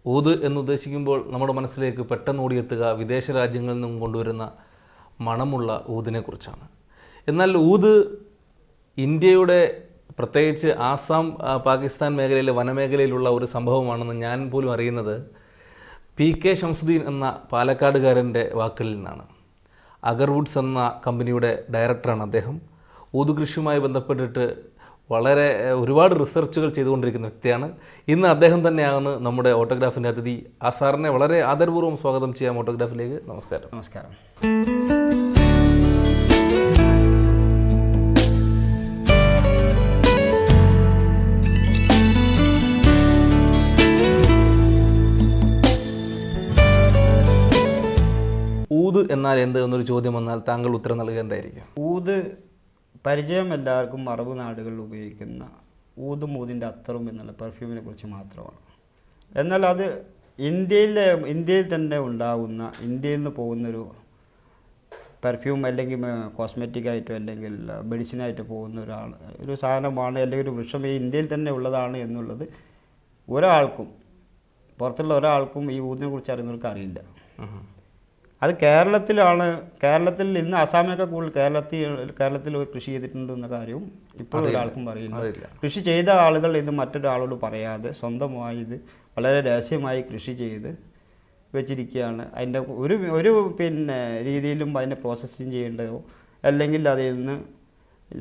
ഊത് എന്നുദ്ദേശിക്കുമ്പോൾ നമ്മുടെ മനസ്സിലേക്ക് പെട്ടെന്ന് ഓടിയെത്തുക വിദേശ രാജ്യങ്ങളിൽ നിന്നും കൊണ്ടുവരുന്ന മണമുള്ള ഊതിനെക്കുറിച്ചാണ്. എന്നാൽ ഊത് ഇന്ത്യയുടെ പ്രത്യേകിച്ച് ആസാം പാകിസ്ഥാൻ മേഖലയിലെ വനമേഖലയിലുള്ള ഒരു സംഭവമാണെന്ന് ഞാൻ പോലും അറിയുന്നത് PK ഷംസുദ്ദീൻ എന്ന പാലക്കാടുകാരൻ്റെ വാക്കുകളിൽ നിന്നാണ്. അഗർവുഡ്സ് എന്ന കമ്പനിയുടെ ഡയറക്ടറാണ് അദ്ദേഹം. ഊത് കൃഷിയുമായി ബന്ധപ്പെട്ടിട്ട് ഒരുപാട് റിസർച്ചുകൾ ചെയ്തുകൊണ്ടിരിക്കുന്ന വ്യക്തിയാണ്. ഇന്ന് അദ്ദേഹം തന്നെയാണ് നമ്മുടെ ഓട്ടോഗ്രാഫിൻ്റെ അതിഥി. ആ സാറിനെ വളരെ ആദരപൂർവ്വം സ്വാഗതം ചെയ്യാം ഓട്ടോഗ്രാഫിലേക്ക്. നമസ്കാരം. നമസ്കാരം. ഊത് എന്നാൽ എന്ത് എന്നൊരു ചോദ്യം വന്നാൽ താങ്കൾ ഉത്തരം നൽകുക എന്തായിരിക്കും? ഊത് പരിചയം എല്ലാവർക്കും അറബ് നാടുകളിൽ ഉപയോഗിക്കുന്ന ഊതിൻ്റെ അത്തറും എന്നുള്ള പെർഫ്യൂമിനെ കുറിച്ച് മാത്രമാണ്. എന്നാൽ അത് ഇന്ത്യയിൽ തന്നെ ഉണ്ടാകുന്ന, ഇന്ത്യയിൽ നിന്ന് പോകുന്നൊരു പെർഫ്യൂം അല്ലെങ്കിൽ കോസ്മെറ്റിക് ആയിട്ടോ അല്ലെങ്കിൽ മെഡിസിനായിട്ട് പോകുന്ന ഒരു സാധനമാണ്, അല്ലെങ്കിൽ ഒരു വൃക്ഷം ഈ ഇന്ത്യയിൽ തന്നെ ഉള്ളതാണ് എന്നുള്ളത് പുറത്തുള്ള ഒരാൾക്കും ഈ ഊതിനെ കുറിച്ച് അറിയുന്നവർക്ക് അറിയില്ല. അത് കേരളത്തിൽ ഇന്ന് അസാമിനൊക്കെ കൂടുതൽ കേരളത്തിൽ കൃഷി ചെയ്തിട്ടുണ്ട് എന്ന കാര്യവും ഇപ്പോൾ ഒരാൾക്കും അറിയില്ല. കൃഷി ചെയ്ത ആളുകൾ ഇത് മറ്റൊരാളോട് പറയാതെ സ്വന്തമായി ഇത് വളരെ രഹസ്യമായി കൃഷി ചെയ്ത് വെച്ചിരിക്കുകയാണ്. അതിൻ്റെ ഒരു രീതിയിലും അതിനെ പ്രോസസ്സിങ് ചെയ്യേണ്ടതോ അല്ലെങ്കിൽ അതിൽ നിന്ന്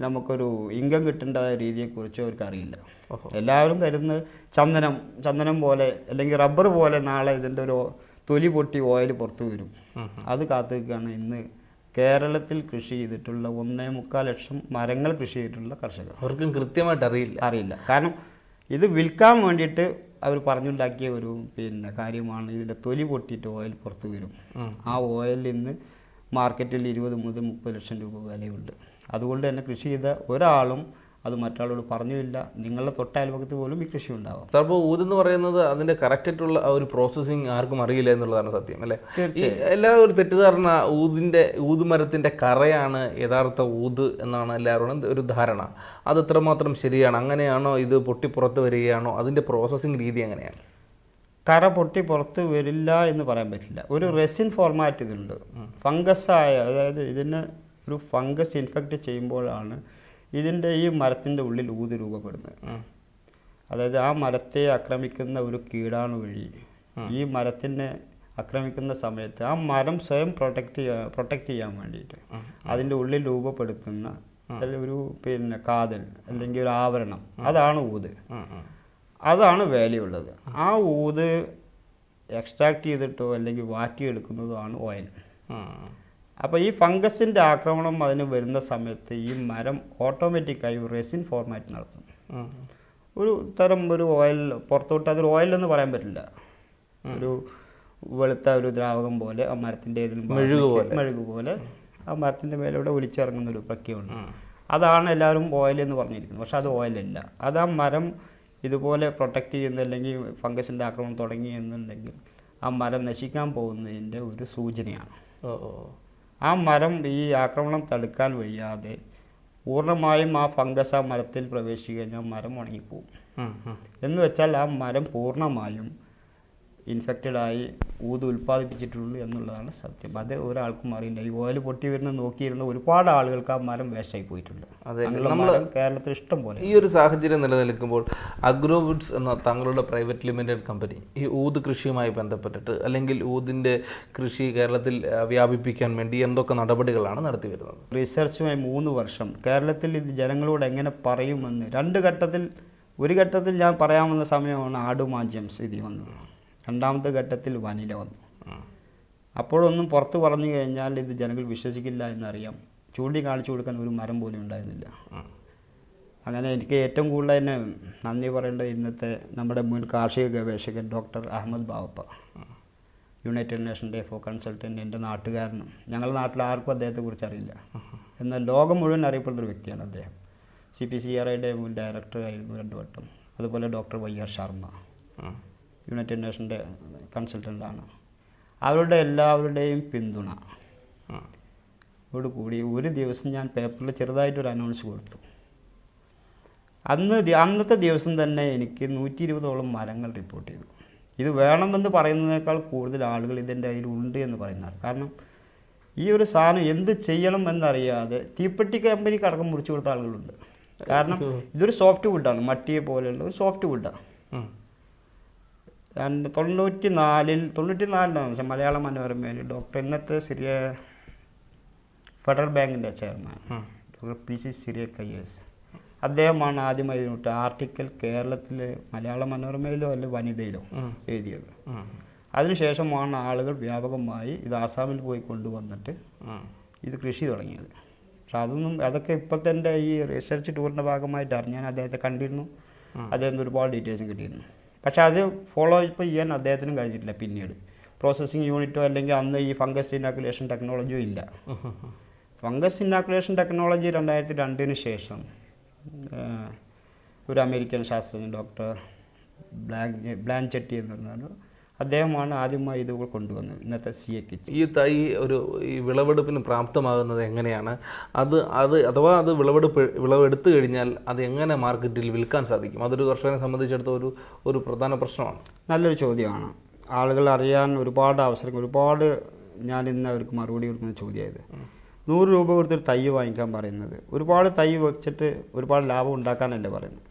നമുക്കൊരു ഇൻകം കിട്ടേണ്ട രീതിയെക്കുറിച്ചോ അവർക്ക് അറിയില്ല. എല്ലാവരും കരുതുന്നത് ചന്ദനം പോലെ അല്ലെങ്കിൽ റബ്ബർ പോലെ നാളെ ഇതിൻ്റെ ഒരു തൊലി പൊട്ടി ഓയിൽ പുറത്തു വരും. അത് കാത്തു നിൽക്കുകയാണ് ഇന്ന് കേരളത്തിൽ കൃഷി ചെയ്തിട്ടുള്ള 1.25 ലക്ഷം മരങ്ങൾ കൃഷി ചെയ്തിട്ടുള്ള കർഷകർ. അവർക്കും കൃത്യമായിട്ട് അറിയില്ല. കാരണം ഇത് വിൽക്കാൻ വേണ്ടിയിട്ട് അവർ പറഞ്ഞുണ്ടാക്കിയ ഒരു കാര്യമാണ്. ഇതിൻ്റെ തൊലി പൊട്ടിയിട്ട് ഓയിൽ പുറത്തു വരും. ആ ഓയിൽ ഇന്ന് മാർക്കറ്റിൽ 20 മുതൽ 30 ലക്ഷം രൂപ വിലയുണ്ട്. അതുകൊണ്ട് തന്നെ കൃഷി ചെയ്ത ഒരാളും അത് മറ്റാളോട് പറഞ്ഞില്ല. നിങ്ങളുടെ തൊട്ടയൽപക്കത്ത് പോലും ഈ കൃഷി ഉണ്ടാവും. അപ്പോൾ ഊതെന്ന് പറയുന്നത് അതിൻ്റെ കറക്റ്റായിട്ടുള്ള ഒരു പ്രോസസ്സിങ് ആർക്കും അറിയില്ല എന്നുള്ളതാണ് സത്യം, അല്ലേ? എല്ലാവരും ഒരു തെറ്റിദ്ധാരണ, ഊതുമരത്തിൻ്റെ കറയാണ് യഥാർത്ഥ ഊത് എന്നാണ് എല്ലാവരും ഒരു ധാരണ. അത് എത്രമാത്രം ശരിയാണ്? അങ്ങനെയാണോ? ഇത് പൊട്ടി പുറത്ത് വരികയാണോ? അതിൻ്റെ പ്രോസസ്സിങ് രീതി എങ്ങനെയാണ്? കറ പൊട്ടി പുറത്ത് വരില്ല എന്ന് പറയാൻ പറ്റില്ല. ഒരു റെസിൻ ഫോർമാറ്റ് ഇതുണ്ട്. ഫംഗസായ, അതായത് ഇതിന് ഒരു ഫംഗസ് ഇൻഫെക്റ്റ് ചെയ്യുമ്പോഴാണ് ഇതിൻ്റെ ഈ മരത്തിൻ്റെ ഉള്ളിൽ ഊത് രൂപപ്പെടുന്നത്. അതായത് ആ മരത്തെ ആക്രമിക്കുന്ന ഒരു കീടാണു വഴി ഈ മരത്തിനെ ആക്രമിക്കുന്ന സമയത്ത് ആ മരം സ്വയം പ്രൊട്ടക്റ്റ് ചെയ്യാൻ വേണ്ടിയിട്ട് അതിൻ്റെ ഉള്ളിൽ രൂപപ്പെടുത്തുന്ന ഒരു കാതൽ അല്ലെങ്കിൽ ഒരു ആവരണം, അതാണ് ഊത്. അതാണ് വാല്യുള്ളത്. ആ ഊത് എക്സ്ട്രാക്ട് ചെയ്തിട്ടോ അല്ലെങ്കിൽ വാറ്റിയെടുക്കുന്നതാണ് ഓയിൽ. അപ്പോൾ ഈ ഫംഗസിൻ്റെ ആക്രമണം അതിന് വരുന്ന സമയത്ത് ഈ മരം ഓട്ടോമാറ്റിക്കായി റെസിൻ ഫോർമാറ്റ് നടത്തും. ഒരു ഓയിൽ പുറത്തോട്ട്, അതൊരു ഓയിലെന്ന് പറയാൻ പറ്റില്ല, ഒരു വെളുത്ത ഒരു ദ്രാവകം പോലെ ആ മരത്തിൻ്റെ മെഴുകു പോലെ ആ മരത്തിൻ്റെ മേലൂടെ ഒലിച്ചിറങ്ങുന്ന ഒരു പ്രക്രിയയുണ്ട്. അതാണ് എല്ലാവരും ഓയിൽ എന്ന് പറഞ്ഞിരിക്കുന്നത്. പക്ഷെ അത് ഓയിലല്ല. അത് ആ മരം ഇതുപോലെ പ്രൊട്ടക്റ്റ് ചെയ്യുന്ന, അല്ലെങ്കിൽ ഫംഗസിൻ്റെ ആക്രമണം തുടങ്ങി എന്നുണ്ടെങ്കിൽ ആ മരം നശിക്കാൻ പോകുന്നതിൻ്റെ ഒരു സൂചനയാണ്. ആ മരം ഈ ആക്രമണം തടുക്കാൻ വയ്യാതെ പൂർണ്ണമായും ആ ഫംഗസ് ആ മരത്തിൽ പ്രവേശിച്ചു കഴിഞ്ഞാൽ മരം ഉണങ്ങിപ്പോവും. എന്ന് വെച്ചാൽ ആ മരം പൂർണ്ണമായും ഇൻഫെക്റ്റഡായി ഊത് ഉൽപ്പാദിപ്പിച്ചിട്ടുള്ളൂ എന്നുള്ളതാണ് സത്യം. അത് ഒരാൾക്കും അറിയില്ല. ഈ ഓയിൽ പൊട്ടി വരുന്ന നോക്കിയിരുന്ന ഒരുപാട് ആളുകൾക്ക് ആ മരം വേസ്റ്റായി പോയിട്ടുണ്ട്. കേരളത്തിൽ ഇഷ്ടം പോലെ. ഈ ഒരു സാഹചര്യം നിലനിൽക്കുമ്പോൾ അഗ്രോവുഡ്സ് എന്ന തങ്ങളുടെ പ്രൈവറ്റ് ലിമിറ്റഡ് കമ്പനി ഈ ഊത് കൃഷിയുമായി ബന്ധപ്പെട്ടിട്ട് അല്ലെങ്കിൽ ഊതിൻ്റെ കൃഷി കേരളത്തിൽ വ്യാപിപ്പിക്കാൻ വേണ്ടി എന്തൊക്കെ നടപടികളാണ് നടത്തി വരുന്നത്? റിസർച്ചുമായി 3 വർഷം കേരളത്തിൽ ഇത് ജനങ്ങളോട് എങ്ങനെ പറയുമെന്ന് ഒരു ഘട്ടത്തിൽ ഞാൻ പറയാവുന്ന സമയമാണ് ആടുമാഞ്ചം സ്ഥിതി വന്നത്. രണ്ടാമത്തെ ഘട്ടത്തിൽ വനില വന്നു. അപ്പോഴൊന്നും പുറത്ത് പറഞ്ഞു കഴിഞ്ഞാൽ ഇത് ജനങ്ങൾ വിശ്വസിക്കില്ല എന്നറിയാം. കാണിച്ചു കൊടുക്കാൻ ഒരു മരം പോലും ഉണ്ടായിരുന്നില്ല. അങ്ങനെ എനിക്ക് ഏറ്റവും കൂടുതൽ തന്നെ നന്ദി പറയേണ്ടത് ഇന്നത്തെ നമ്മുടെ മുൻ കാർഷിക ഗവേഷകൻ doctor Ahammed Bavappa, United Nation day for consultant, എൻ്റെ നാട്ടുകാരനും. ഞങ്ങളുടെ നാട്ടിൽ ആർക്കും അദ്ദേഹത്തെക്കുറിച്ച് അറിയില്ല. എന്നാൽ ലോകം മുഴുവൻ അറിയപ്പെടുന്ന ഒരു വ്യക്തിയാണ് അദ്ദേഹം. CPCRIയുടെ മുൻ ഡയറക്ടറായിരുന്നു 2 വട്ടം. അതുപോലെ ഡോക്ടർ YR ശർമ്മ, യുണൈറ്റഡ് നേഷൻ്റെ കൺസൾട്ടൻ്റാണ്. അവരുടെ എല്ലാവരുടെയും പിന്തുണ കൂടി ഒരു ദിവസം ഞാൻ പേപ്പറിൽ ചെറുതായിട്ടൊരു അനൗൺസ് കൊടുത്തു. അന്നത്തെ ദിവസം തന്നെ എനിക്ക് 120ഓളം മരങ്ങൾ റിപ്പോർട്ട് ചെയ്തു. ഇത് വേണമെന്ന് പറയുന്നതിനേക്കാൾ കൂടുതൽ ആളുകൾ ഇതിൻ്റെ കയ്യിലുണ്ട് എന്ന് പറയുന്നതാണ്. കാരണം ഈ ഒരു സാധനം എന്ത് ചെയ്യണം എന്നറിയാതെ തീപ്പെട്ടി കമ്പനിക്ക് അടക്കം മുറിച്ചു കൊടുത്ത ആളുകളുണ്ട്. കാരണം ഇതൊരു സോഫ്റ്റ് വുഡാണ്, മട്ടിയെ പോലെയുള്ള ഒരു സോഫ്റ്റ് വുഡാണ്. 94 മലയാള മനോരമയിൽ ഡോക്ടർ ഇന്നത്തെ ഫെഡറൽ ബാങ്കിൻ്റെ ചെയർമാൻ ഡോക്ടർ PC സിറിയക്കയ്യേഴ്സ്, അദ്ദേഹമാണ് ആദ്യമായി ആർട്ടിക്കൽ കേരളത്തിലെ മലയാള മനോരമയിലോ അല്ലെങ്കിൽ വനിതയിലോ എഴുതിയത്. അതിനുശേഷമാണ് ആളുകൾ വ്യാപകമായി ഇത് ആസാമിൽ പോയി കൊണ്ടുവന്നിട്ട് ഇത് കൃഷി തുടങ്ങിയത്. പക്ഷെ അതൊക്കെ ഇപ്പോഴത്തെ എൻ്റെ ഈ റിസർച്ച് ടൂറിൻ്റെ ഭാഗമായിട്ടാണ്. ഞാൻ അദ്ദേഹത്തെ കണ്ടിരുന്നു, അദ്ദേഹത്തിന് ഒരുപാട് ഡീറ്റെയിൽസും കിട്ടിയിരുന്നു. പക്ഷെ അത് ഫോളോ അപ്പ് ചെയ്യാൻ അദ്ദേഹത്തിനും കഴിഞ്ഞിട്ടില്ല. പിന്നീട് പ്രോസസ്സിങ് യൂണിറ്റോ അല്ലെങ്കിൽ അന്ന് ഈ ഫംഗസ് ഇനാക്കുലേഷൻ ടെക്നോളജിയോ ഇല്ല. ഫംഗസ് ഇനാക്കുലേഷൻ ടെക്നോളജി 2002 ശേഷം ഒരു അമേരിക്കൻ ശാസ്ത്രജ്ഞൻ ഡോക്ടർ ബ്ലാൻചെറ്റി എന്ന് പറഞ്ഞാൽ അദ്ദേഹമാണ് ആദ്യമായി ഇത് കൊണ്ടുവന്നത്, ഇന്നത്തെ CA കിറ്റ്. ഈ തൈ ഈ വിളവെടുപ്പിന് പ്രാപ്തമാകുന്നത് എങ്ങനെയാണ്? അഥവാ അത് വിളവെടുത്തു കഴിഞ്ഞാൽ അത് എങ്ങനെ മാർക്കറ്റിൽ വിൽക്കാൻ സാധിക്കും? അതൊരു കർഷകനെ സംബന്ധിച്ചിടത്തോളം ഒരു പ്രധാന പ്രശ്നമാണ്. നല്ലൊരു ചോദ്യമാണ്. ആളുകൾ അറിയാൻ ഒരുപാട് അവസരങ്ങൾ, ഒരുപാട് ഞാൻ ഇന്ന് അവർക്ക് മറുപടി കൊടുക്കുന്ന ചോദ്യമായത്. 100 രൂപ കൊടുത്തൊരു തൈ വാങ്ങിക്കാൻ പറയുന്നത്, ഒരുപാട് തൈ വെച്ചിട്ട് ഒരുപാട് ലാഭം ഉണ്ടാക്കാനല്ലേ പറയുന്നത്.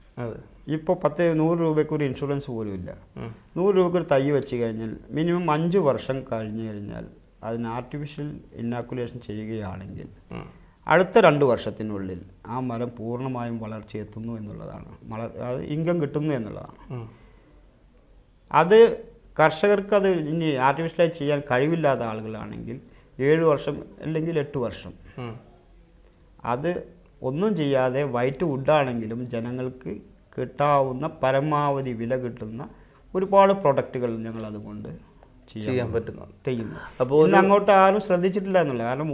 ഇപ്പോൾ 100 രൂപയ്ക്ക് ഒരു ഇൻഷുറൻസ് പോലും ഇല്ല. 100 രൂപയ്ക്ക് ഒരു തൈ വെച്ച് കഴിഞ്ഞാൽ മിനിമം 5 വർഷം കഴിഞ്ഞ് കഴിഞ്ഞാൽ അതിന് ആർട്ടിഫിഷ്യൽ ഇനാക്കുലേഷൻ ചെയ്യുകയാണെങ്കിൽ അടുത്ത 2 വർഷത്തിനുള്ളിൽ ആ മരം പൂർണ്ണമായും വളർച്ചയെത്തുന്നു എന്നുള്ളതാണ്. ഇൻകം കിട്ടുന്നു എന്നുള്ളതാണ്. അത് കർഷകർക്ക് അത് ഇനി ആർട്ടിഫിഷ്യലായി ചെയ്യാൻ കഴിവില്ലാത്ത ആളുകളാണെങ്കിൽ 7 വർഷം അല്ലെങ്കിൽ 8 വർഷം അത് ഒന്നും ചെയ്യാതെ വൈറ്റ് വുഡാണെങ്കിലും ജനങ്ങൾക്ക് കിട്ടാവുന്ന പരമാവധി വില കിട്ടുന്ന ഒരുപാട് പ്രൊഡക്റ്റുകൾ ഞങ്ങൾ അതുകൊണ്ട് ചെയ്യാൻ ചെയ്യുന്നു. അപ്പോൾ അങ്ങോട്ട് ആരും ശ്രദ്ധിച്ചിട്ടില്ല എന്നുള്ള. കാരണം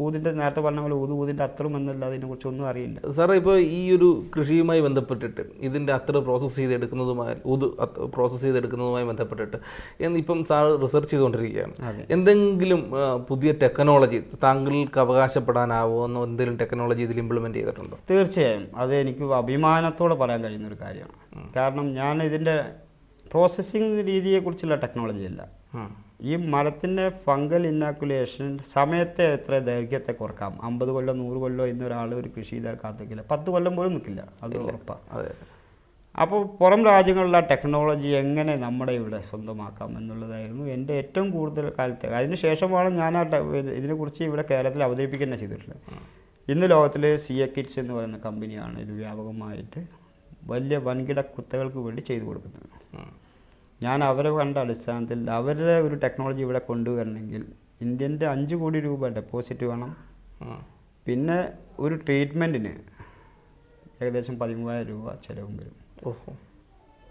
ഊതിൻ്റെ നേരത്തെ പറഞ്ഞ പോലെ ഊതിൻ്റെ അത്തറും എന്നല്ല, അതിനെക്കുറിച്ച് ഒന്നും അറിയില്ല. സാറേ, ഇപ്പോൾ ഈ ഒരു കൃഷിയുമായി ബന്ധപ്പെട്ടിട്ട് ഇതിൻ്റെ അത്ര പ്രോസസ്സ് ചെയ്തെടുക്കുന്നതുമായി ബന്ധപ്പെട്ടിട്ട് ഇപ്പം സാർ റിസർച്ച് ചെയ്തുകൊണ്ടിരിക്കുകയാണ്. എന്തെങ്കിലും പുതിയ ടെക്നോളജി താങ്കൾക്ക് അവകാശപ്പെടാനാവുന്ന എന്തെങ്കിലും ടെക്നോളജി ഇതിൽ ഇംപ്ലിമെന്റ് ചെയ്തിട്ടുണ്ടോ? തീർച്ചയായും അത് എനിക്ക് അഭിമാനത്തോടെ പറയാൻ കഴിയുന്ന ഒരു കാര്യമാണ്. കാരണം ഞാൻ ഇതിൻ്റെ പ്രോസസ്സിങ് രീതിയെക്കുറിച്ചുള്ള ടെക്നോളജി അല്ല, ഈ മരത്തിൻ്റെ ഫംഗൽ ഇനാക്കുലേഷൻ സമയത്തെ എത്ര ദൈർഘ്യത്തെ കുറക്കാം. 50 കൊല്ലം 100 കൊല്ലം ഇന്നൊരാൾ ഒരു കൃഷി ചെയ്താൽ കാത്തിക്കില്ല, 10 കൊല്ലം പോലും നിൽക്കില്ല, അത് ഉറപ്പാണ്. അപ്പോൾ പുറം രാജ്യങ്ങളിലെ ടെക്നോളജി എങ്ങനെ നമ്മുടെ ഇവിടെ സ്വന്തമാക്കാം എന്നുള്ളതായിരുന്നു എൻ്റെ ഏറ്റവും കൂടുതൽ കാലത്ത്. അതിനുശേഷമാണ് ഞാൻ ഇതിനെക്കുറിച്ച് ഇവിടെ കേരളത്തിൽ അവതരിപ്പിക്കുക ചെയ്തിട്ടുള്ളത്. ഇന്ന് ലോകത്തിൽ CA കിറ്റ്സ് എന്ന് പറയുന്ന കമ്പനിയാണ് ഇത് വ്യാപകമായിട്ട് വലിയ വൻകിട കുത്തകൾക്ക് വേണ്ടി ചെയ്തു കൊടുക്കുന്നത്. ഞാൻ അവരെ കണ്ട അടിസ്ഥാനത്തിൽ അവരുടെ ഒരു ടെക്നോളജി ഇവിടെ കൊണ്ടുവരണമെങ്കിൽ ഇന്ത്യൻ്റെ 5 കോടി രൂപ ഡെപ്പോസിറ്റ് വേണം. പിന്നെ ഒരു ട്രീറ്റ്മെൻറ്റിന് ഏകദേശം 13,000 രൂപ ചിലവും വരും.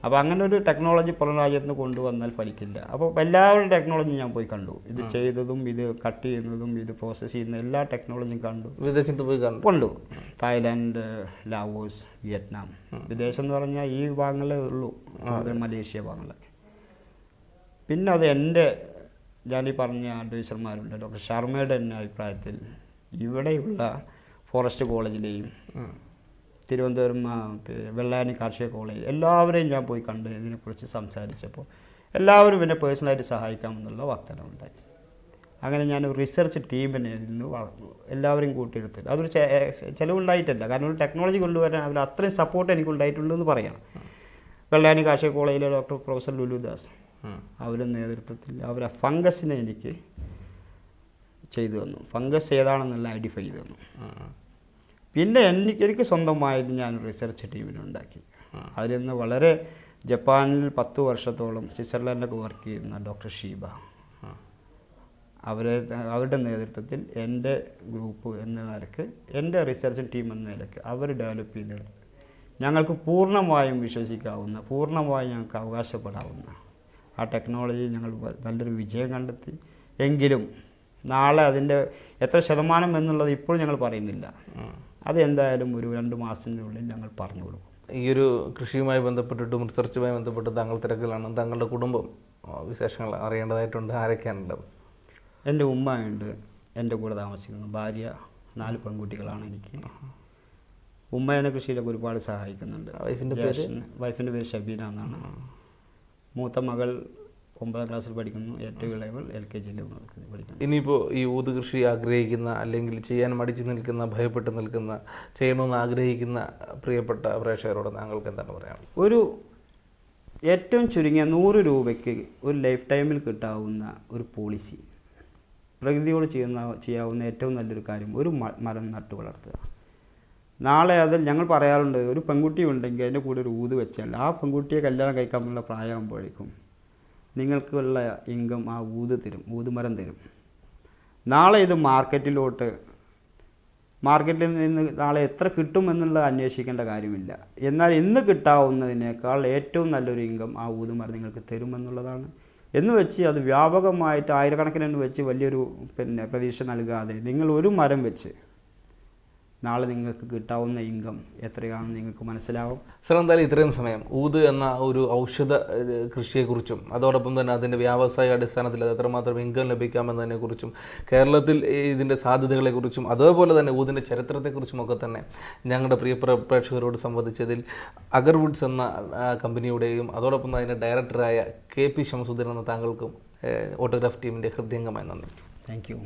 അപ്പോൾ അങ്ങനെ ഒരു ടെക്നോളജി പുറം രാജ്യത്ത് നിന്ന് കൊണ്ടുവന്നാൽ ഫലിക്കില്ല. അപ്പോൾ എല്ലാവരുടെ ടെക്നോളജി ഞാൻ പോയി കണ്ടു. ഇത് ചെയ്തതും ഇത് കട്ട് ചെയ്യുന്നതും ഇത് പ്രോസസ്സ് ചെയ്യുന്ന എല്ലാ ടെക്നോളജിയും കണ്ടു. വിദേശത്ത് പോയി കണ്ടു. Thailand, Laos, Vietnam. വിദേശം എന്ന് പറഞ്ഞാൽ ഈ ഭാഗങ്ങളേ ഉള്ളൂ, മലേഷ്യ ഭാഗങ്ങളൊക്കെ. പിന്നെ അത് ഞാനീ പറഞ്ഞ അഡ്വൈസർമാരുണ്ട്. ഡോക്ടർ ശർമ്മയുടെ തന്നെ അഭിപ്രായത്തിൽ ഇവിടെയുള്ള ഫോറസ്റ്റ് കോളേജിലെയും തിരുവനന്തപുരം വെള്ളായണി കാർഷിക കോളേജ് എല്ലാവരെയും ഞാൻ പോയി കണ്ട് ഇതിനെക്കുറിച്ച് സംസാരിച്ചപ്പോൾ എല്ലാവരും എന്നെ പേഴ്സണലായിട്ട് സഹായിക്കാമെന്നുള്ള വാഗ്ദാനം ഉണ്ടായി. അങ്ങനെ ഞാൻ ഒരു റിസർച്ച് ടീമിനെ നിന്ന് എല്ലാവരെയും കൂട്ടിയെടുത്ത്, അതൊരു ചിലവുണ്ടായിട്ടില്ല. കാരണം ഒരു ടെക്നോളജി കൊണ്ടുവരാൻ അവർ അത്രയും സപ്പോർട്ട് എനിക്കുണ്ടായിട്ടുണ്ടെന്ന് പറയണം. വെള്ളായണി കാർഷിക കോളേജിലെ പ്രൊഫസർ ലുലുദാസ് അവരുടെ നേതൃത്വത്തിൽ അവർ ഫംഗസിനെ എനിക്ക് ചെയ്തു തന്നു. ഫംഗസ് ഏതാണെന്നുള്ള ഐഡൻറ്റിഫൈ ചെയ്തു തന്നു. പിന്നെ എനിക്ക് സ്വന്തമായിട്ട് ഞാൻ റിസർച്ച് ടീമിനുണ്ടാക്കി. അതിൽ നിന്ന് വളരെ ജപ്പാനിൽ 10 വർഷത്തോളം സ്വിറ്റ്സർലൻഡൊക്കെ വർക്ക് ചെയ്യുന്ന ഡോക്ടർ ഷീബ, അവരുടെ നേതൃത്വത്തിൽ എൻ്റെ ഗ്രൂപ്പ് എന്ന നിലയ്ക്ക്, എൻ്റെ റിസർച്ച് ടീം എന്ന നിലയ്ക്ക് അവർ ഡെവലപ്പ് ചെയ്ത് ഞങ്ങൾക്ക് പൂർണ്ണമായും വിശ്വസിക്കാവുന്ന, പൂർണ്ണമായും ഞങ്ങൾക്ക് അവകാശപ്പെടാവുന്ന ആ ടെക്നോളജി ഞങ്ങൾ നല്ലൊരു വിജയം കണ്ടെത്തി. എങ്കിലും നാളെ അതിൻ്റെ എത്ര ശതമാനം എന്നുള്ളത് ഇപ്പോഴും ഞങ്ങൾ പറയുന്നില്ല. അത് എന്തായാലും ഒരു 2 മാസത്തിനുള്ളിൽ ഞങ്ങൾ പറഞ്ഞു കൊടുക്കും. ഈ ഒരു കൃഷിയുമായി ബന്ധപ്പെട്ടിട്ടും റിസർച്ചുമായി ബന്ധപ്പെട്ട് താങ്കൾ തിരക്കിലാണ്. താങ്കളുടെ കുടുംബം വിശേഷങ്ങൾ അറിയേണ്ടതായിട്ടുണ്ട്. ആരൊക്കെയാണുള്ളത്? എൻ്റെ ഉമ്മയുണ്ട്, എൻ്റെ കൂടെ താമസിക്കുന്നു. ഭാര്യ, 4 പെൺകുട്ടികളാണ് എനിക്ക്. ഉമ്മ എന്നെ കൃഷിയിലൊക്കെ ഒരുപാട് സഹായിക്കുന്നുണ്ട്. വൈഫിൻ്റെ പേര് ഷബീന എന്നാണ്. മൂത്ത മകൾ 9ാം ക്ലാസ്സിൽ പഠിക്കുന്നു, ഏറ്റവും ഇളയവൾ LKG പഠിക്കുന്നു. ഇനിയിപ്പോൾ ഈ ഊത് കൃഷി ആഗ്രഹിക്കുന്ന അല്ലെങ്കിൽ ചെയ്യാൻ മടിച്ചു നിൽക്കുന്ന, ഭയപ്പെട്ട് നിൽക്കുന്ന, ചെയ്യണമെന്ന് ആഗ്രഹിക്കുന്ന പ്രിയപ്പെട്ട പ്രേക്ഷകരോട് താങ്കൾക്ക് എന്താണ് പറയാനുള്ളത്? ഒരു ഏറ്റവും ചുരുങ്ങിയ 100 രൂപയ്ക്ക് ഒരു ലൈഫ് ടൈമിൽ കിട്ടാവുന്ന ഒരു പോളിസി, പ്രകൃതിയോട് ചെയ്യാവുന്ന ഏറ്റവും നല്ലൊരു കാര്യം ഒരു മരം നട്ടു വളർത്തുക. നാളെ അതിൽ ഞങ്ങൾ പറയാറുണ്ട്, ഒരു പെൺകുട്ടി ഉണ്ടെങ്കിൽ അതിൻ്റെ കൂടെ ഒരു ഊത് വെച്ചാൽ ആ പെൺകുട്ടിയെ കല്യാണം കഴിക്കാനുള്ള പ്രായമാകുമ്പോഴേക്കും നിങ്ങൾക്കുള്ള ഇൻകം ആ ഊതുമരം തരും. നാളെ ഇത് മാർക്കറ്റിൽ നിന്ന് നാളെ എത്ര കിട്ടുമെന്നുള്ളത് അന്വേഷിക്കേണ്ട കാര്യമില്ല. എന്നാൽ ഇന്ന് കിട്ടാവുന്നതിനേക്കാൾ ഏറ്റവും നല്ലൊരു ഇൻകം ആ ഊതുമരം നിങ്ങൾക്ക് തരുമെന്നുള്ളതാണ്. എന്ന് വെച്ച് അത് വ്യാപകമായിട്ട് ആയിരക്കണക്കിന് വെച്ച് വലിയൊരു പ്രതീക്ഷ നൽകാതെ നിങ്ങൾ ഒരു മരം വെച്ച് നാളെ നിങ്ങൾക്ക് കിട്ടാവുന്ന ഇൻകം എത്രയാണെന്ന് നിങ്ങൾക്ക് മനസ്സിലാവും. സർ, എന്തായാലും ഇത്രയും സമയം ഊത് എന്ന ഒരു ഔഷധ കൃഷിയെക്കുറിച്ചും അതോടൊപ്പം തന്നെ അതിൻ്റെ വ്യാവസായിക അടിസ്ഥാനത്തിൽ അത് എത്രമാത്രം ഇൻകം ലഭിക്കാമെന്നതിനെക്കുറിച്ചും കേരളത്തിൽ ഇതിൻ്റെ സാധ്യതകളെക്കുറിച്ചും അതേപോലെ തന്നെ ഊതിൻ്റെ ചരിത്രത്തെക്കുറിച്ചുമൊക്കെ തന്നെ ഞങ്ങളുടെ പ്രിയപ്പെട്ട പ്രേക്ഷകരോട് സംവദിച്ചതിൽ അഗർവുഡ്സ് എന്ന കമ്പനിയുടെയും അതോടൊപ്പം അതിൻ്റെ ഡയറക്ടറായ KP ഷംസുദ്ദീൻ എന്ന താങ്കൾക്കും ഓട്ടോഗ്രാഫ് ടീമിൻ്റെ ഹൃദയംഗമായി നന്ദി. Thank you.